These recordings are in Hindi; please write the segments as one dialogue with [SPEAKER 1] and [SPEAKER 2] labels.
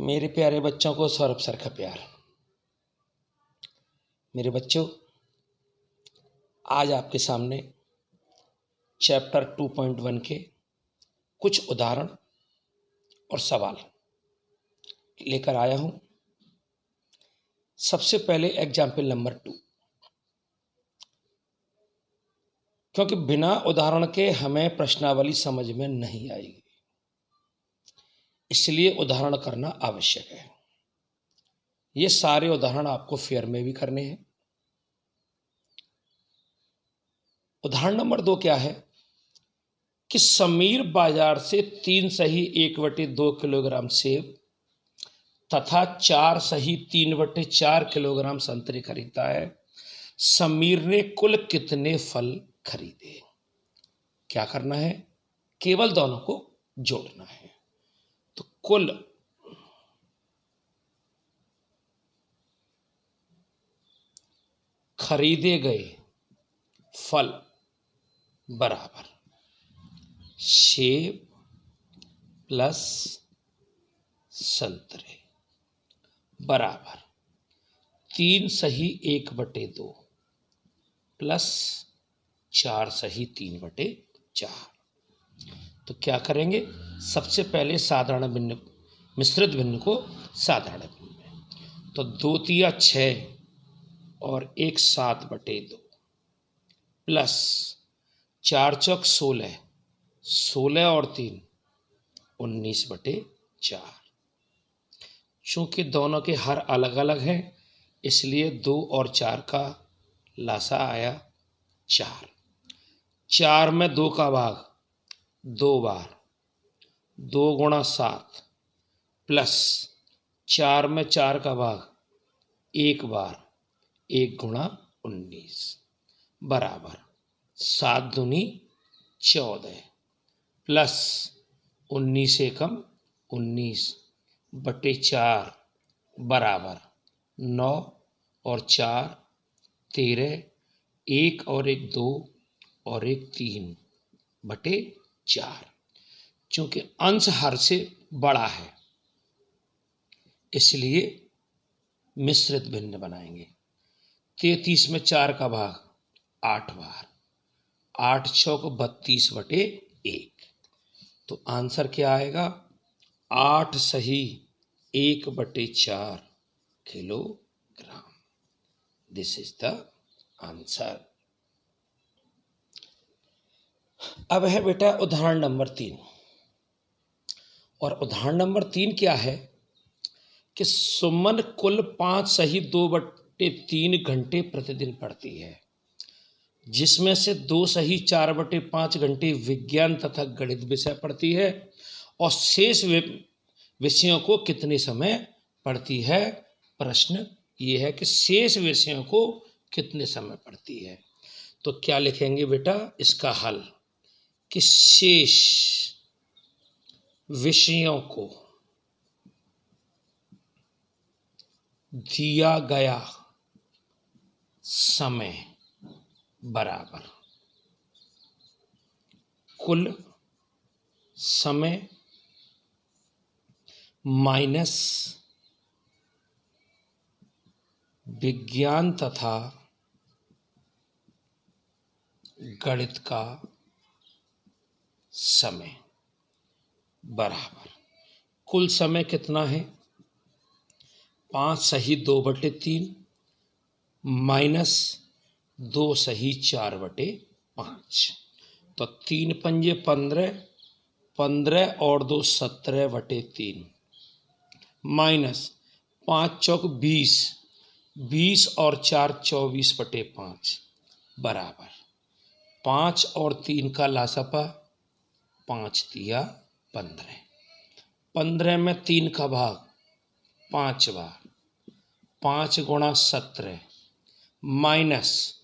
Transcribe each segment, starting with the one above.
[SPEAKER 1] मेरे प्यारे बच्चों को सौरभ सर का प्यार। मेरे बच्चों, आज आपके सामने चैप्टर 2.1 के कुछ उदाहरण और सवाल लेकर आया हूं। सबसे पहले एग्जाम्पल नंबर 2, क्योंकि बिना उदाहरण के हमें प्रश्नावली समझ में नहीं आएगी, इसलिए उदाहरण करना आवश्यक है। ये सारे उदाहरण आपको फेयर में भी करने हैं। उदाहरण नंबर 2 क्या है कि समीर बाजार से 3 सही 1/2 किलोग्राम सेब तथा 4 सही 3/4 किलोग्राम संतरे खरीदता है। समीर ने कुल कितने फल खरीदे? क्या करना है? केवल दोनों को जोड़ना है। तो कुल खरीदे गए फल बराबर सेब प्लस संतरे बराबर 3 सही 1/2 प्लस 4 सही 3/4। तो क्या करेंगे? सबसे पहले साधारण भिन्न मिश्रित भिन्न को साधारण भिन्न में, तो 2 तिया 6 और 1 7/2 प्लस 4 चौक 16, 16 और 3 19/4। चूंकि दोनों के हर अलग अलग हैं, इसलिए 2 और 4 का लासा आया 4। 4 में 2 का भाग 2 बार, 2 गुणा 7 प्लस 4 में 4 का भाग 1 बार, 1 गुणा 19 बराबर 7 दूनी 14 प्लस 19 एकम 19/4 बराबर 9 और 4 13, 1 और 1 2 और 1 3/4। चूंकि अंश हर से बड़ा है, इसलिए मिश्रित भिन्न बनाएंगे। 33 में 4 का भाग 8 बार, 8 चौक 32/1। तो आंसर क्या आएगा? 8 सही 1/4 kilogram. This is the answer. अब है बेटा उदाहरण नंबर 3, और उदाहरण नंबर 3 क्या है कि सुमन कुल 5 सही 2/3 घंटे प्रतिदिन पढ़ती है, जिसमें से 2 सही 4/5 घंटे विज्ञान तथा गणित विषय पढ़ती है, और शेष विषयों को कितने समय पढ़ती है? प्रश्न ये है कि शेष विषयों को कितने समय पढ़ती है। तो क्या लिखेंगे बेटा इसका हल कि शेष विषयों को दिया गया समय बराबर कुल समय माइनस विज्ञान तथा गणित का समय बराबर कुल समय कितना है? 5 सही 2/3 माइनस 2 सही 4/5। तो 3 पंजे 15, 15 और 2 17/3 माइनस 5 चौक 20, 20 और 4 24/5 बराबर 5 और 3 का लासापा 5 तिया 15, 15 में 3 का भाग 5 बार, 5 गुणा 17 माइनस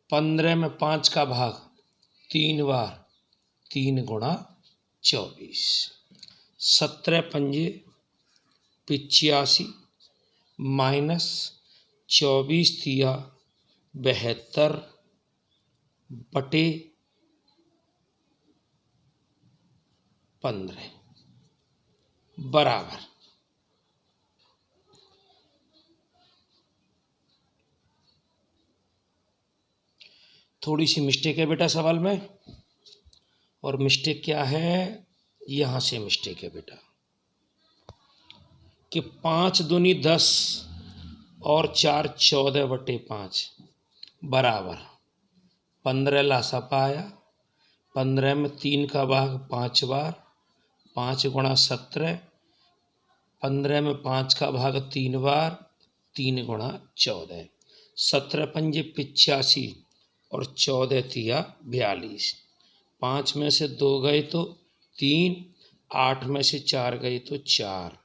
[SPEAKER 1] 15 में 5 का भाग 3 बार, 3 गुणा 24, 17 पंजे 85 माइनस 24 तिया 72/15 बराबर थोड़ी सी मिस्टेक है बेटा सवाल में, और मिस्टेक क्या है, यहाँ से मिस्टेक है बेटा कि 5 दूनी 10 और 4 14/5 बराबर 15 लासा पाया। 15 में 3 का भाग 5 बार, 5 गुणा 17, 15 में 5 का भाग 3 बार, 3 गुणा 14, 17 पंजे 85 और 14 तिया 42। 5 में से 2 गए तो 3, 8 में से 4 गए तो 4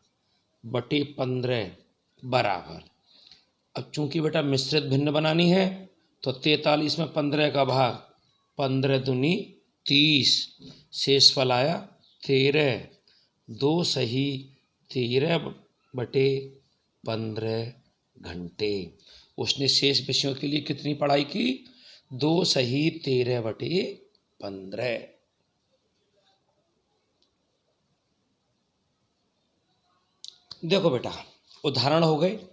[SPEAKER 1] बटे 15 बराबर। अब चूंकि बेटा मिश्रित भिन्न बनानी है तो 43 में 15 का भाग, 15 दूनी 30, शेष फल आया 13, 2 सही 13/15 घंटे। उसने शेष विषयों के लिए कितनी पढ़ाई की, 2 सही 13/15। देखो बेटा उदाहरण हो गए।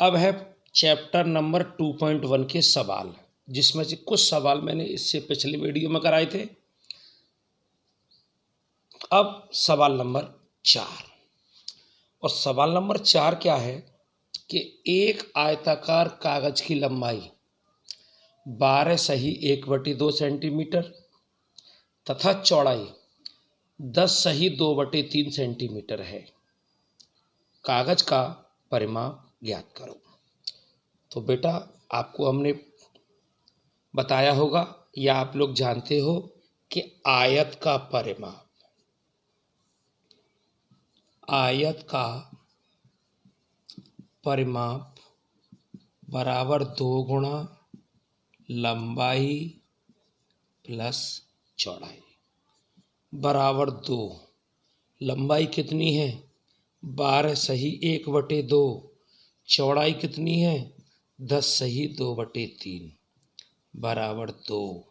[SPEAKER 1] अब है चैप्टर नंबर 2.1 के सवाल, जिसमें से कुछ सवाल मैंने इससे पिछले वीडियो में कराए थे। अब सवाल नंबर 4, और सवाल नंबर 4 क्या है कि एक आयताकार कागज की लंबाई 12 सही 1/2 सेंटीमीटर तथा चौड़ाई 10 सही 2/3 सेंटीमीटर है। कागज का परिमाप ज्ञात करो। तो बेटा आपको हमने बताया होगा या आप लोग जानते हो कि आयत का परिमाप, आयत का परिमाप बराबर 2 गुणा लंबाई प्लस चौड़ाई बराबर 2। लंबाई कितनी है, 12 सही 1/2, चौड़ाई कितनी है, 10 सही 2/3 बराबर 2।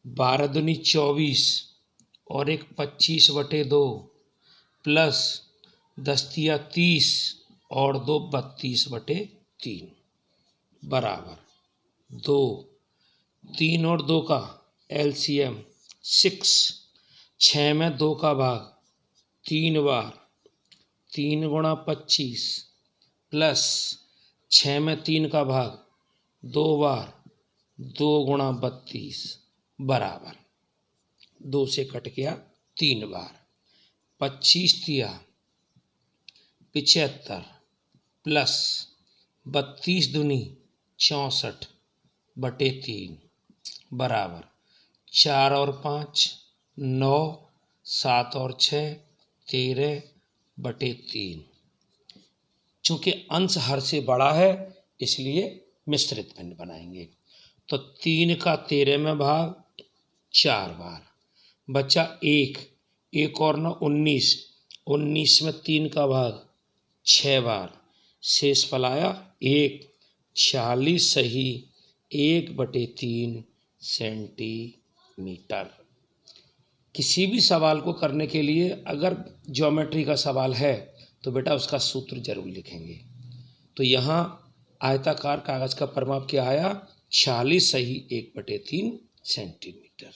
[SPEAKER 1] 12 दूनी 24 और 1 25/2 प्लस 10 तिया 30 और 2 32/3 बराबर 2। 3 और 2 का LCM 6, 6 में 2 का भाग 3 बार, 3 गुणा 25 प्लस 6 में 3 का भाग 2 बार, 2 गुणा 32 बराबर 2 से कट गया 3 बार, 25 तिया 75 प्लस 32 दूनी 64/3 बराबर 4 और 5 9, 7 और 6 13/3। चूंकि अंश हर से बड़ा है इसलिए मिश्रित भिन्न बनाएंगे। तो 3 का 13 में भाग 4 बार, बचा 1 और 9 19, 19 में 3 का भाग 6 बार, शेष फल आया 1, 46 सही 1/3 सेंटीमीटर। किसी भी सवाल को करने के लिए अगर ज्योमेट्री का सवाल है तो बेटा उसका सूत्र जरूर लिखेंगे। तो यहाँ आयताकार कागज का परिमाप क्या आया, 46 सही 1/3 सेंटीमीटर।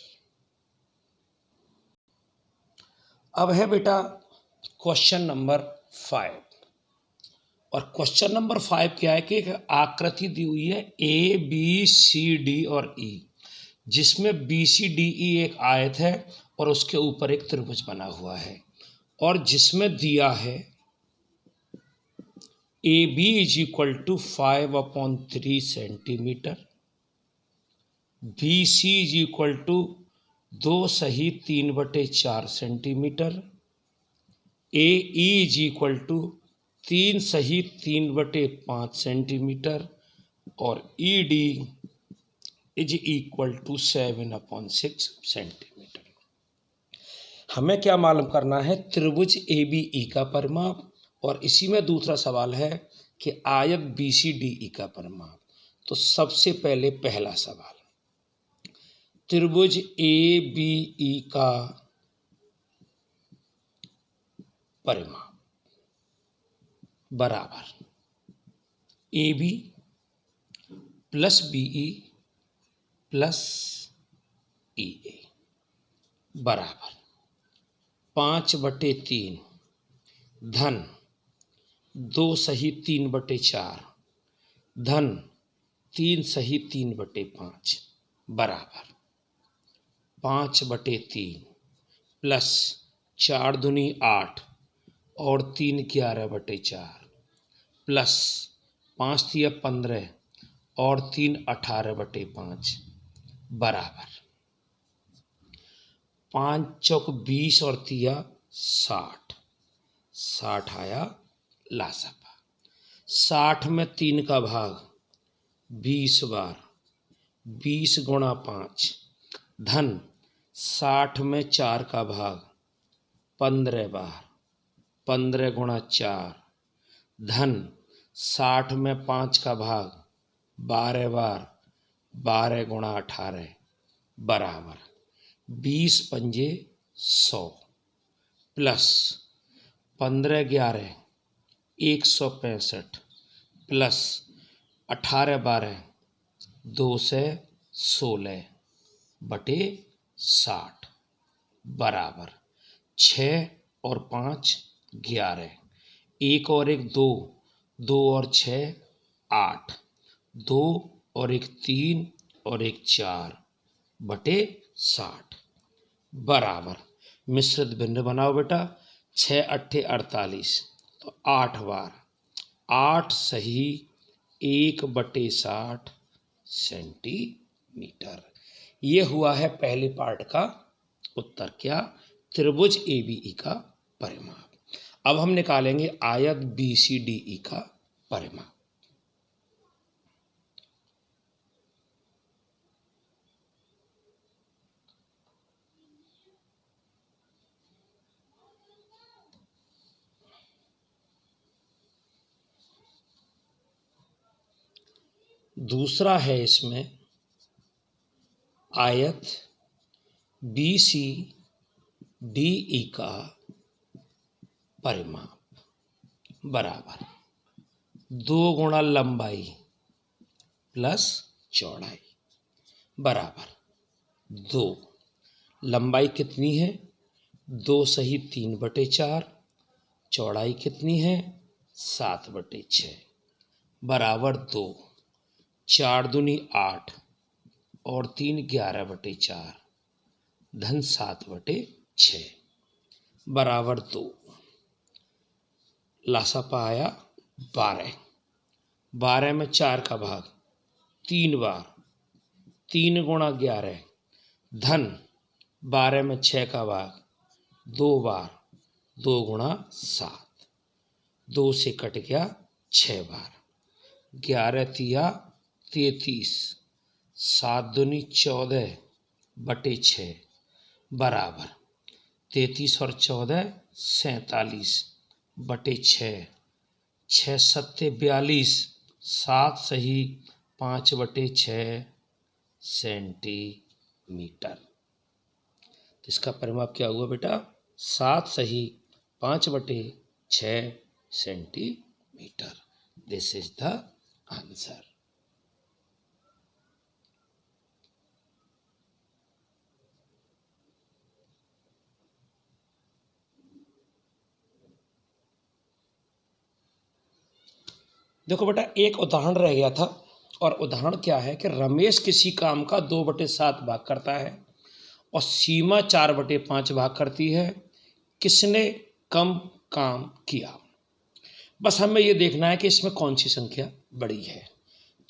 [SPEAKER 1] अब है बेटा क्वेश्चन नंबर 5, और क्वेश्चन नंबर 5 क्या है कि एक आकृति दी हुई है ABCD और E, जिसमें BCDE एक आयत है और उसके ऊपर एक त्रिभुज बना हुआ है, और जिसमें दिया है AB = 5/3 सेंटीमीटर, BC = 2 सही 3/4 सेंटीमीटर, AE = 3 सही 3/5 सेंटीमीटर, और ED = 7/6 सेंटीमीटर। हमें क्या मालूम करना है, त्रिभुज ABE का परिमाप, और इसी में दूसरा सवाल है कि आयत BCDE का परिमाप। तो सबसे पहले पहला सवाल, त्रिभुज ABE का परिमाप बराबर AB plus BE plus EA बराबर 5/3 धन 2 सही 3/4 धन 3 सही 3/5 बराबर 5/3 प्लस 4 दूनी 8 और 3 11/4 प्लस 5 तिया 15 और 3 18/5 बराबर 5 चौक 20 और तिया 60 60 आया लासपा। 60 में 3 का भाग 20 बार 20 गुणा 5 धन 60 में 4 का भाग 15 बार 15 गुणा 4 धन 60 में 5 का भाग 12 बार 12 गुणा 18 बराबर 20 पंजे 100 प्लस 15 11 165 प्लस 18 12 2 से 16 बटे 60 बराबर 6 और 5 11 1 और 1 2 2 और 6 8 2 और 1 3 और 1 4 बटे 60 बराबर मिश्रित भिन्न बनाओ बेटा 6 8 48 तो 8 बार 8 सही 1/60 सेंटीमीटर। ये हुआ है पहले पार्ट का उत्तर, क्या? त्रिभुज ABE का परिमाप। अब हम निकालेंगे आयत BCDE का परिमाप। दूसरा है इसमें आयत BCDE का परिमाप बराबर 2 गुणा लंबाई प्लस चौड़ाई बराबर 2। लंबाई कितनी है? 2 सही 3/4 चौड़ाई कितनी है? 7/6 बराबर 2 4 दूनी 8 और 3 11/4 धन 7/6 बराबर 2। लासापा आया 12। 12 में 4 का भाग 3 बार 3 गुणा 11 धन 12 में 6 का भाग 2 बार 2 गुणा 7 2 से कट गया 6 बार 11 तिया 33 7 दूनी 14/6 बराबर 33 और 14 47/6 6 7 42 7 सही 5/6 सेंटीमीटर। तो इसका परिमाप क्या हुआ बेटा? 7 सही 5/6 centimetre. This is the answer. देखो बेटा, एक उदाहरण रह गया था, और उदाहरण क्या है कि रमेश किसी काम का 2/7 भाग करता है और सीमा 4/5 भाग करती है। किसने कम काम किया? बस हमें ये देखना है कि इसमें कौन सी संख्या बड़ी है।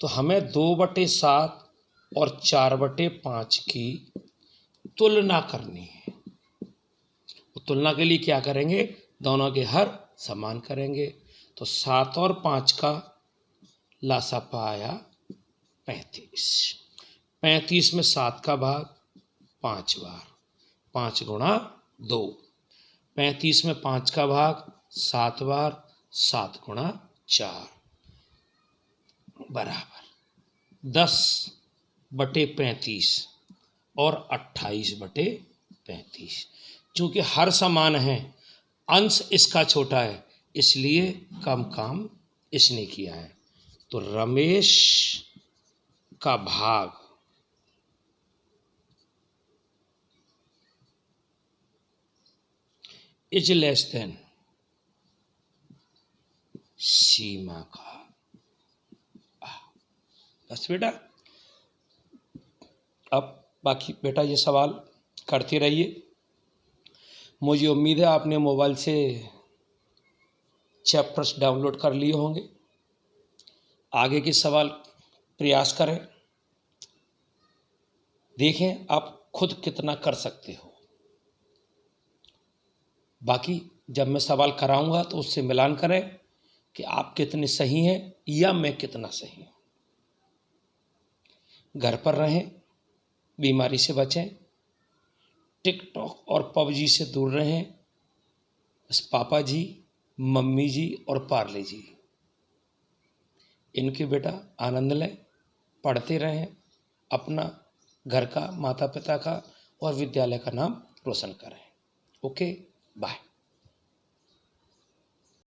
[SPEAKER 1] तो हमें 2/7 और 4/5 की तुलना करनी है। तो तुलना के लिए क्या करेंगे? दोनों के हर समान करेंगे। तो 7 और 5 का लासापा आया 35। 35 में 7 का भाग 5 बार 5 गुणा 2। 35 में 5 का भाग 7 बार 7 गुणा 4 बराबर 10/35 और 28/35। चूंकि हर समान है, अंश इसका छोटा है, इसलिए कम काम इसने किया है। तो रमेश का भाग इज लेस देन सीमा का। बस बेटा, अब बाकी बेटा ये सवाल करते रहिए। मुझे उम्मीद है आपने मोबाइल से चैप्टर्स डाउनलोड कर लिए होंगे। आगे के सवाल प्रयास करें, देखें आप खुद कितना कर सकते हो। बाकी जब मैं सवाल कराऊंगा तो उससे मिलान करें कि आप कितने सही हैं या मैं कितना सही हूं। घर पर रहें, बीमारी से बचें, टिकटॉक और पबजी से दूर रहें। बस पापा जी, मम्मी जी और पार्ले जी, इनके बेटा आनंद लें, पढ़ते रहें, अपना घर का, माता पिता का और विद्यालय का नाम रोशन करें। Okay, bye.